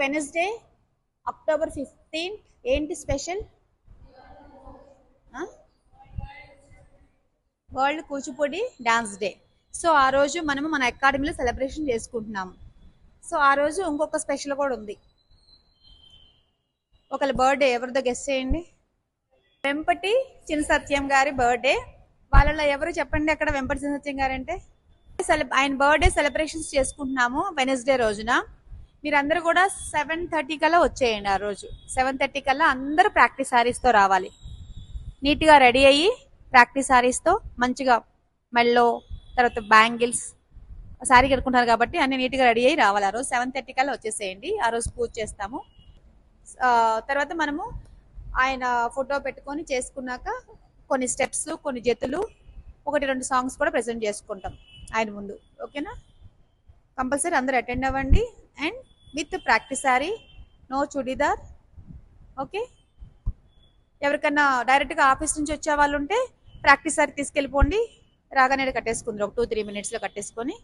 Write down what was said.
Wednesday October 15 ఏంటి special? World Kuchipudi dance day. So ఆ రోజు మనము మన అకాడమీలో సెలబ్రేషన్ చేసుకుంటున్నాము. సో ఆ రోజు ఇంకొక స్పెషల్ కూడా ఉంది. ఒకళ్ళ బర్త్డే ఎవరిదో గెస్ట్ చేయండి. వెంపటి చిన్న సత్యం గారి బర్త్డే. వాళ్ళలో ఎవరు చెప్పండి అక్కడ వెంపటి చిన్న సత్యం గారు అంటే? ఆయన బర్త్డే సెలబ్రేషన్స్ చేసుకుంటున్నాము వెనస్డే రోజున. మీరందరూ కూడా 7:30 కల్లా వచ్చేయండి. ఆ రోజు 7:30 కల్లా అందరూ ప్రాక్టీస్ శారీస్తో రావాలి. నీట్గా రెడీ అయ్యి ప్రాక్టీస్ శారీస్తో మంచిగా మెల్లో, తర్వాత బ్యాంగిల్స్, శారీ కట్టుకుంటారు కాబట్టి అన్ని నీట్గా రెడీ అయ్యి రావాలి. ఆ రోజు 7:30 కల్లా వచ్చేసేయండి. ఆ రోజు పూజ చేస్తాము. తర్వాత మనము ఆయన ఫోటో పెట్టుకొని చేసుకున్నాక కొన్ని స్టెప్స్, కొన్ని జతులు, 1-2 సాంగ్స్ కూడా ప్రెజెంట్ చేసుకుంటాం ఆయన ముందు. ఓకేనా? కంపల్సరీ అందరూ అటెండ్ అవ్వండి. And with practice sari, no churidar. Okay? ఎవరికన్నా డైరెక్ట్గా ఆఫీస్ నుంచి వచ్చే వాళ్ళు ఉంటే ప్రాక్టీస్ శారీ తీసుకెళ్ళిపోండి. రాగానే కట్టేసుకుందరు. ఒక 2-3 minutesలో కట్టేసుకొని